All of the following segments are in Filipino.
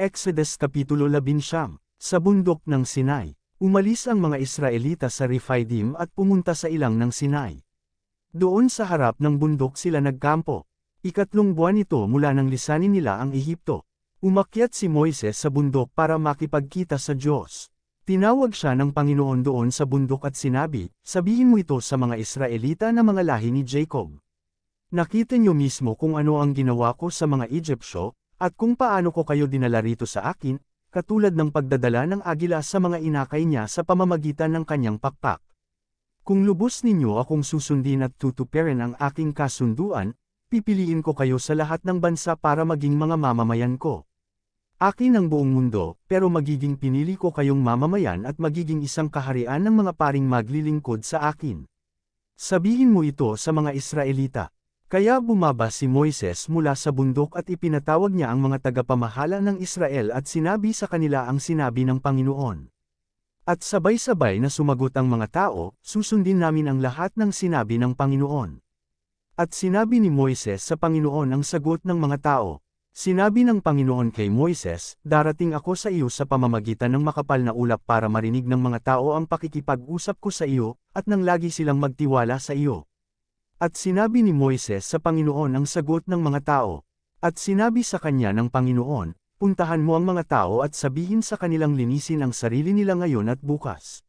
Exodus Kapitulo 11. Sa bundok ng Sinai, umalis ang mga Israelita sa Rephidim at pumunta sa ilang ng Sinai. Doon sa harap ng bundok sila nagkampo. Ikatlong buwan ito mula nang lisanin nila ang Ehipto. Umakyat si Moises sa bundok para makipagkita sa Diyos. Tinawag siya ng Panginoon doon sa bundok at sinabi, "Sabihin mo ito sa mga Israelita na mga lahi ni Jacob. Nakita niyo mismo kung ano ang ginawa ko sa mga Egyptyo, at kung paano ko kayo dinala rito sa akin, katulad ng pagdadala ng agila sa mga inakay niya sa pamamagitan ng kanyang pakpak. Kung lubos ninyo akong susundin at tutuparin ang aking kasunduan, pipiliin ko kayo sa lahat ng bansa para maging mga mamamayan ko. Akin ang buong mundo, pero magiging pinili ko kayong mamamayan at magiging isang kaharian ng mga paring maglilingkod sa akin. Sabihin mo ito sa mga Israelita." Kaya bumaba si Moises mula sa bundok at ipinatawag niya ang mga tagapamahala ng Israel at sinabi sa kanila ang sinabi ng Panginoon. At sabay-sabay na sumagot ang mga tao, "Susundin namin ang lahat ng sinabi ng Panginoon." At sinabi ni Moises sa Panginoon ang sagot ng mga tao. Sinabi ng Panginoon kay Moises, "Darating ako sa iyo sa pamamagitan ng makapal na ulap para marinig ng mga tao ang pakikipag-usap ko sa iyo, at nang lagi silang magtiwala sa iyo." At sinabi ni Moises sa Panginoon ang sagot ng mga tao. At sinabi sa kanya ng Panginoon, "Puntahan mo ang mga tao at sabihin sa kanilang linisin ang sarili nila ngayon at bukas.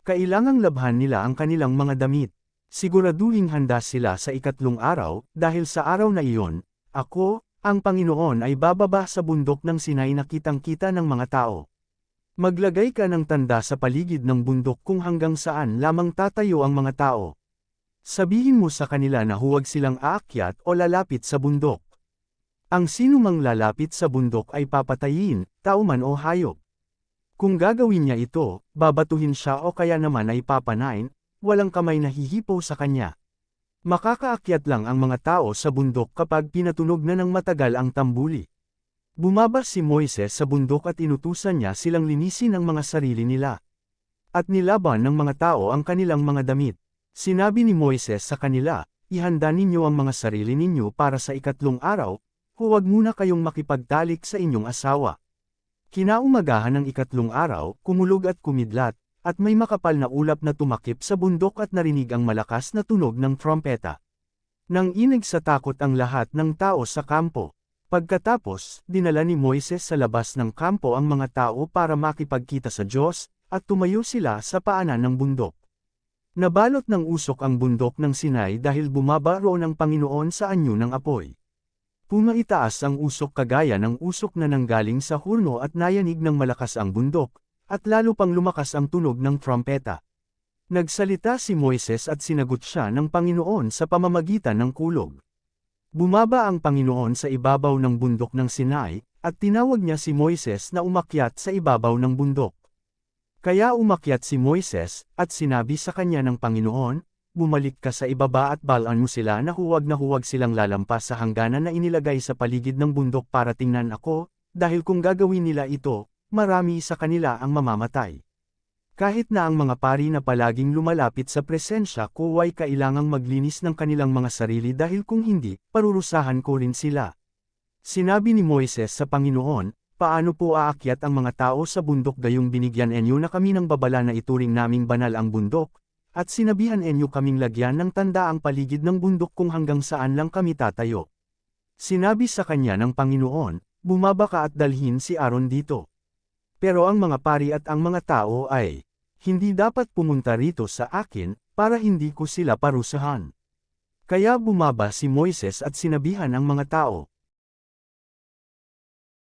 Kailangang labhan nila ang kanilang mga damit. Siguraduhing handa sila sa ikatlong araw, dahil sa araw na iyon, ako, ang Panginoon ay bababa sa bundok ng Sinai na kitang-kita ng mga tao. Maglagay ka ng tanda sa paligid ng bundok kung hanggang saan lamang tatayo ang mga tao. Sabihin mo sa kanila na huwag silang aakyat o lalapit sa bundok. Ang sinumang lalapit sa bundok ay papatayin, tao man o hayop. Kung gagawin niya ito, babatuhin siya o kaya naman ay papanain, walang kamay na hihipo sa kanya. Makakaakyat lang ang mga tao sa bundok kapag pinatunog na ng matagal ang tambuli." Bumaba si Moises sa bundok at inutusan niya silang linisin ang mga sarili nila. At nilaban ng mga tao ang kanilang mga damit. Sinabi ni Moises sa kanila, "Ihanda ninyo ang mga sarili ninyo para sa ikatlong araw, huwag muna kayong makipagtalik sa inyong asawa." Kinaumagahan ng ikatlong araw, kumulog at kumidlat, at may makapal na ulap na tumakip sa bundok at narinig ang malakas na tunog ng trompeta. Nang inig sa takot ang lahat ng tao sa kampo. Pagkatapos, dinala ni Moises sa labas ng kampo ang mga tao para makipagkita sa Diyos, at tumayo sila sa paanan ng bundok. Nabalot ng usok ang bundok ng Sinai dahil bumaba roon ang Panginoon sa anyo ng apoy. Pumaitaas ang usok kagaya ng usok na nanggaling sa hurno at nayanig ng malakas ang bundok, at lalo pang lumakas ang tunog ng trompeta. Nagsalita si Moises at sinagot siya ng Panginoon sa pamamagitan ng kulog. Bumaba ang Panginoon sa ibabaw ng bundok ng Sinai, at tinawag niya si Moises na umakyat sa ibabaw ng bundok. Kaya umakyat si Moises, at sinabi sa kanya ng Panginoon, "Bumalik ka sa ibaba at balaan mo sila na huwag silang lalampas sa hangganan na inilagay sa paligid ng bundok para tingnan ako, dahil kung gagawin nila ito, marami sa kanila ang mamamatay. Kahit na ang mga pari na palaging lumalapit sa presensya ko ay kailangang maglinis ng kanilang mga sarili dahil kung hindi, parurusahan ko rin sila." Sinabi ni Moises sa Panginoon, "Paano po aakyat ang mga tao sa bundok gayong binigyan enyo na kami ng babala na ituring naming banal ang bundok, at sinabihan enyo kaming lagyan ng tanda ang paligid ng bundok kung hanggang saan lang kami tatayo?" Sinabi sa kanya ng Panginoon, "Bumaba ka at dalhin si Aaron dito. Pero ang mga pari at ang mga tao ay hindi dapat pumunta rito sa akin, para hindi ko sila parusahan." Kaya bumaba si Moises at sinabihan ang mga tao.